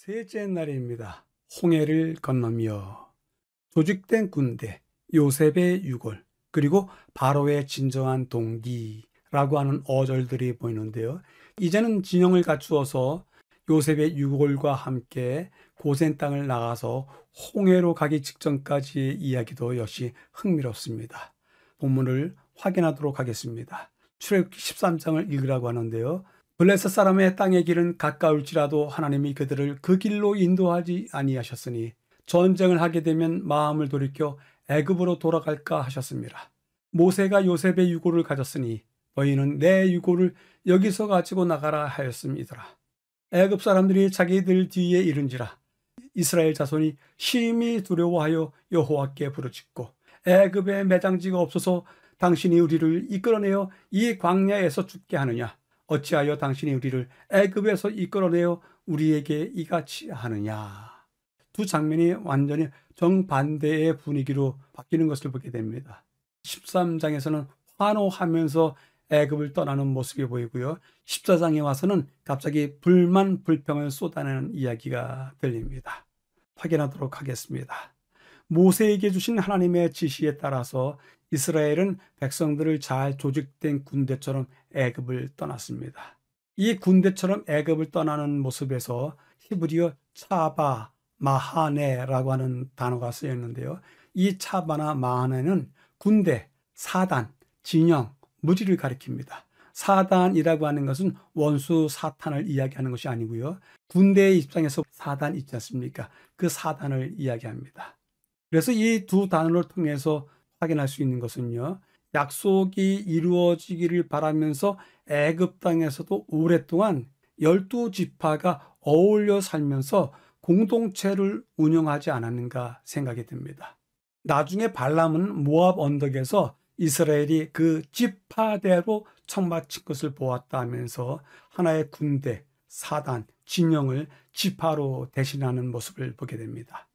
셋째 날입니다. 홍해를 건너며 조직된 군대, 요셉의 유골, 그리고 바로의 진정한 동기라고 하는 어절들이 보이는데요. 이제는 진영을 갖추어서 요셉의 유골과 함께 고센 땅을 나가서 홍해로 가기 직전까지의 이야기도 역시 흥미롭습니다. 본문을 확인하도록 하겠습니다. 출애굽기 13장을 읽으라고 하는데요. 블레셋 사람의 땅의 길은 가까울지라도 하나님이 그들을 그 길로 인도하지 아니하셨으니 전쟁을 하게 되면 마음을 돌이켜 애굽으로 돌아갈까 하셨습니다. 모세가 요셉의 유골을 가졌으니 너희는 내 유골을 여기서 가지고 나가라 하였음이더라. 애굽 사람들이 자기들 뒤에 이른지라 이스라엘 자손이 심히 두려워하여 여호와께 부르짖고 애굽에 매장지가 없어서 당신이 우리를 이끌어내어 이 광야에서 죽게 하느냐? 어찌하여 당신이 우리를 애굽에서 이끌어내어 우리에게 이같이 하느냐? 두 장면이 완전히 정반대의 분위기로 바뀌는 것을 보게 됩니다. 13장에서는 환호하면서 애굽을 떠나는 모습이 보이고요. 14장에 와서는 갑자기 불만 불평을 쏟아내는 이야기가 들립니다. 확인하도록 하겠습니다. 모세에게 주신 하나님의 지시에 따라서 이스라엘은 백성들을 잘 조직된 군대처럼 애굽을 떠났습니다. 이 군대처럼 애굽을 떠나는 모습에서 히브리어 차바, 마하네라고 하는 단어가 쓰여 있는데요. 이 차바나 마하네는 군대, 사단, 진영, 무리를 가리킵니다. 사단이라고 하는 것은 원수 사탄을 이야기하는 것이 아니고요. 군대의 입장에서 사단 있지 않습니까? 그 사단을 이야기합니다. 그래서 이 두 단어를 통해서 확인할 수 있는 것은요. 약속이 이루어지기를 바라면서 애굽 땅에서도 오랫동안 12지파가 어울려 살면서 공동체를 운영하지 않았는가 생각이 듭니다. 나중에 발람은 모압 언덕에서 이스라엘이 그 지파대로 청마친 것을 보았다 하면서 하나의 군대, 사단, 진영을 지파로 대신하는 모습을 보게 됩니다.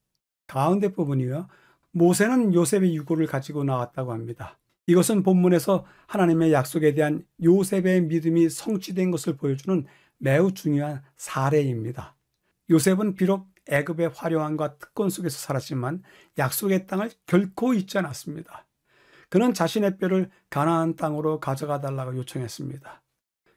가운데 부분이요. 모세는 요셉의 유골을 가지고 나왔다고 합니다. 이것은 본문에서 하나님의 약속에 대한 요셉의 믿음이 성취된 것을 보여주는 매우 중요한 사례입니다. 요셉은 비록 애굽의 화려함과 특권 속에서 살았지만 약속의 땅을 결코 잊지 않았습니다. 그는 자신의 뼈를 가나안 땅으로 가져가 달라고 요청했습니다.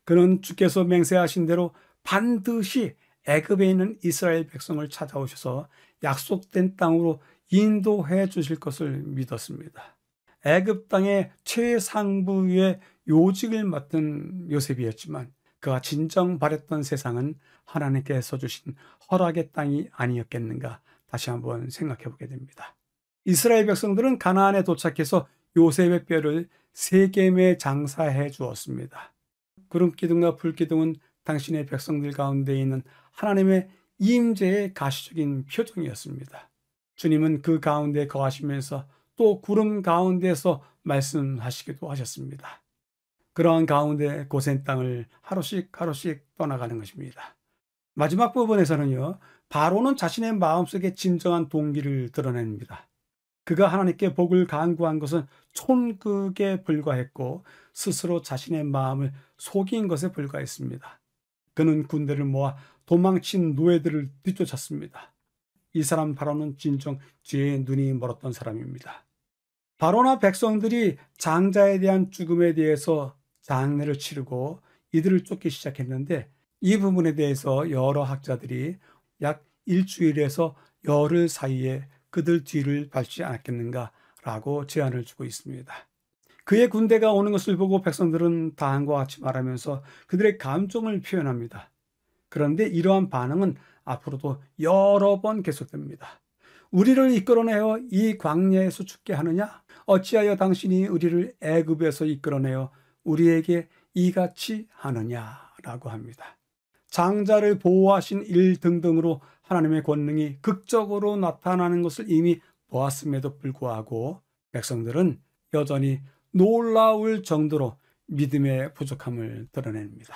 그는 주께서 맹세하신 대로 반드시 애굽에 있는 이스라엘 백성을 찾아오셔서 약속된 땅으로 인도해 주실 것을 믿었습니다. 애굽 땅의 최상부의 요직을 맡은 요셉이었지만 그가 진정 바랬던 세상은 하나님께서 주신 허락의 땅이 아니었겠는가 다시 한번 생각해 보게 됩니다. 이스라엘 백성들은 가나안에 도착해서 요셉의 뼈를 세겜에 장사해 주었습니다. 구름기둥과 불기둥은 당신의 백성들 가운데 있는 하나님의 임재의 가시적인 표정이었습니다. 주님은 그 가운데 거하시면서 또 구름 가운데서 말씀하시기도 하셨습니다. 그러한 가운데 고센 땅을 하루씩 떠나가는 것입니다. 마지막 부분에서는요. 바로는 자신의 마음속에 진정한 동기를 드러냅니다. 그가 하나님께 복을 간구한 것은 촌극에 불과했고 스스로 자신의 마음을 속인 것에 불과했습니다. 그는 군대를 모아 도망친 노예들을 뒤쫓았습니다. 이 사람 바로는 진정 죄에 눈이 멀었던 사람입니다. 바로나 백성들이 장자에 대한 죽음에 대해서 장례를 치르고 이들을 쫓기 시작했는데 이 부분에 대해서 여러 학자들이 약 일주일에서 열흘 사이에 그들 뒤를 밟지 않았겠는가라고 제안을 주고 있습니다. 그의 군대가 오는 것을 보고 백성들은 다음과 같이 말하면서 그들의 감정을 표현합니다. 그런데 이러한 반응은 앞으로도 여러 번 계속됩니다. 우리를 이끌어내어 이 광야에서 죽게 하느냐? 어찌하여 당신이 우리를 애굽에서 이끌어내어 우리에게 이같이 하느냐라고 합니다. 장자를 보호하신 일 등등으로 하나님의 권능이 극적으로 나타나는 것을 이미 보았음에도 불구하고 백성들은 여전히 놀라울 정도로 믿음의 부족함을 드러냅니다.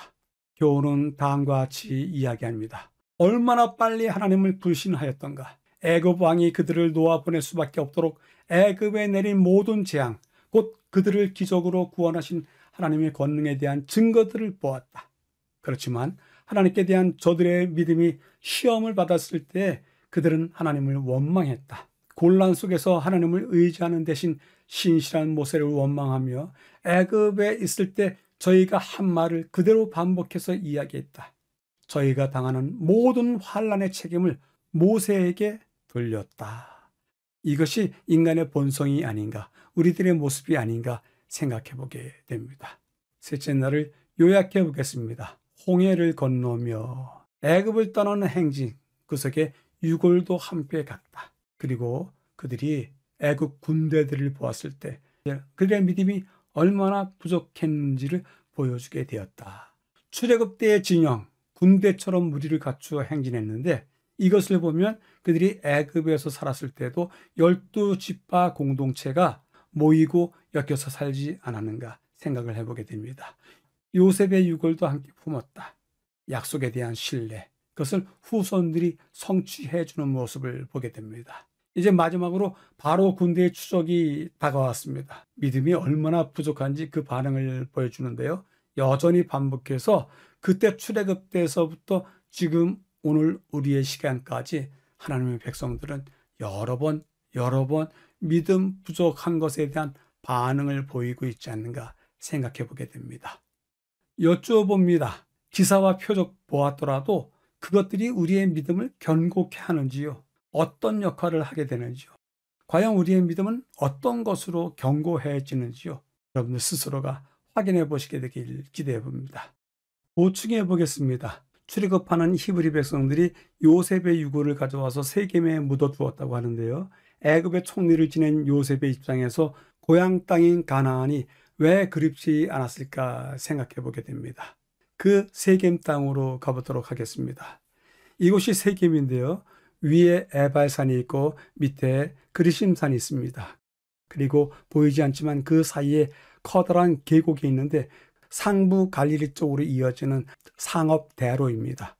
교훈은 다음과 같이 이야기합니다. 얼마나 빨리 하나님을 불신하였던가. 애굽 왕이 그들을 놓아보낼 수밖에 없도록 애굽에 내린 모든 재앙, 곧 그들을 기적으로 구원하신 하나님의 권능에 대한 증거들을 보았다. 그렇지만 하나님께 대한 저들의 믿음이 시험을 받았을 때 그들은 하나님을 원망했다. 곤란 속에서 하나님을 의지하는 대신 신실한 모세를 원망하며 애굽에 있을 때 저희가 한 말을 그대로 반복해서 이야기했다. 저희가 당하는 모든 환난의 책임을 모세에게 돌렸다. 이것이 인간의 본성이 아닌가, 우리들의 모습이 아닌가 생각해 보게 됩니다. 셋째 날을 요약해 보겠습니다. 홍해를 건너며 애굽을 떠나는 행진, 그 속에 유골도 함께 갔다. 그리고 그들이 애굽 군대들을 보았을 때 그들의 믿음이 얼마나 부족했는지를 보여주게 되었다. 출애굽 때의 진영, 군대처럼 무리를 갖추어 행진했는데 이것을 보면 그들이 애굽에서 살았을 때도 12지파 공동체가 모이고 엮여서 살지 않았는가 생각을 해보게 됩니다. 요셉의 유골도 함께 품었다. 약속에 대한 신뢰, 그것을 후손들이 성취해 주는 모습을 보게 됩니다. 이제 마지막으로 바로 군대의 추적이 다가왔습니다. 믿음이 얼마나 부족한지 그 반응을 보여주는데요. 여전히 반복해서 그때 출애굽 때에서부터 지금 오늘 우리의 시간까지 하나님의 백성들은 여러 번 믿음 부족한 것에 대한 반응을 보이고 있지 않는가 생각해 보게 됩니다. 여쭈어봅니다. 기사와 표적 보았더라도 그것들이 우리의 믿음을 견고케 하는지요? 어떤 역할을 하게 되는지요? 과연 우리의 믿음은 어떤 것으로 견고해지는지요? 여러분들 스스로가 확인해 보시게 되길 기대해 봅니다. 보충해 보겠습니다. 출애굽하는 히브리 백성들이 요셉의 유골을 가져와서 세겜에 묻어두었다고 하는데요. 애굽의 총리를 지낸 요셉의 입장에서 고향 땅인 가나안이 왜 그립지 않았을까 생각해 보게 됩니다. 그 세겜 땅으로 가보도록 하겠습니다. 이곳이 세겜인데요. 위에 에발산이 있고 밑에 그리심산이 있습니다. 그리고 보이지 않지만 그 사이에 커다란 계곡이 있는데 상부 갈릴리 쪽으로 이어지는 상업대로입니다.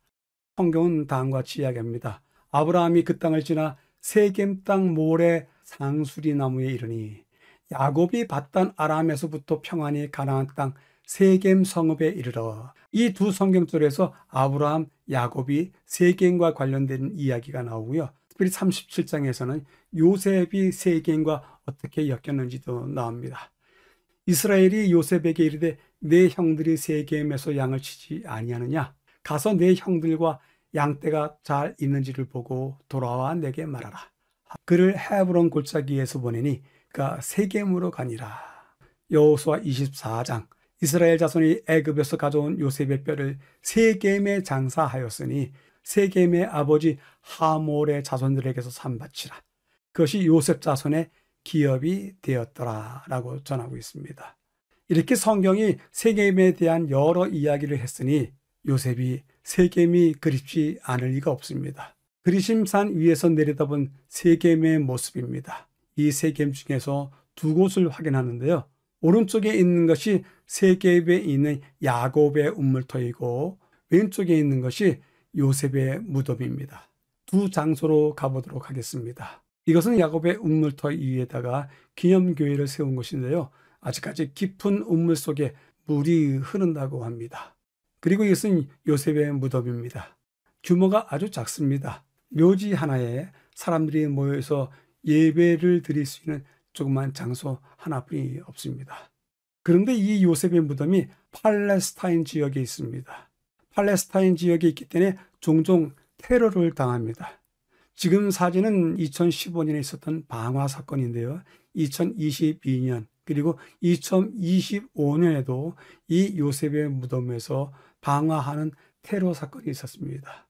성경은 다음과 같이 이야기합니다. 아브라함이 그 땅을 지나 세겜 땅 모래 상수리 나무에 이르니 야곱이 받던 아람에서부터 평안히 가나안 땅 세겜 성읍에 이르러. 이 두 성경절에서 아브라함, 야곱이 세겜과 관련된 이야기가 나오고요. 특별히 37장에서는 요셉이 세겜과 어떻게 엮였는지도 나옵니다. 이스라엘이 요셉에게 이르되 내 형들이 세겜에서 양을 치지 아니하느냐? 가서 내 형들과 양떼가 잘 있는지를 보고 돌아와 내게 말하라. 그를 헤브론 골짜기에서 보내니 그가 세겜으로 가니라. 여호수아 24장. 이스라엘 자손이 애굽에서 가져온 요셉의 뼈를 세겜에 장사하였으니 세겜의 아버지 하몰의 자손들에게서 산바치라. 그것이 요셉 자손의 기업이 되었더라 라고 전하고 있습니다. 이렇게 성경이 세겜에 대한 여러 이야기를 했으니 요셉이 세겜이 그립지 않을 리가 없습니다. 그리심산 위에서 내려다본 세겜의 모습입니다. 이 세겜 중에서 두 곳을 확인하는데요. 오른쪽에 있는 것이 세겜에 있는 야곱의 운물터이고 왼쪽에 있는 것이 요셉의 무덤입니다. 두 장소로 가보도록 하겠습니다. 이것은 야곱의 운물터 위에다가 기념교회를 세운 곳인데요. 아직까지 깊은 운물 속에 물이 흐른다고 합니다. 그리고 이것은 요셉의 무덤입니다. 규모가 아주 작습니다. 묘지 하나에 사람들이 모여서 예배를 드릴 수 있는 조그만 장소 하나뿐이 없습니다. 그런데 이 요셉의 무덤이 팔레스타인 지역에 있습니다. 팔레스타인 지역에 있기 때문에 종종 테러를 당합니다. 지금 사진은 2015년에 있었던 방화 사건인데요. 2022년 그리고 2025년에도 이 요셉의 무덤에서 방화하는 테러 사건이 있었습니다.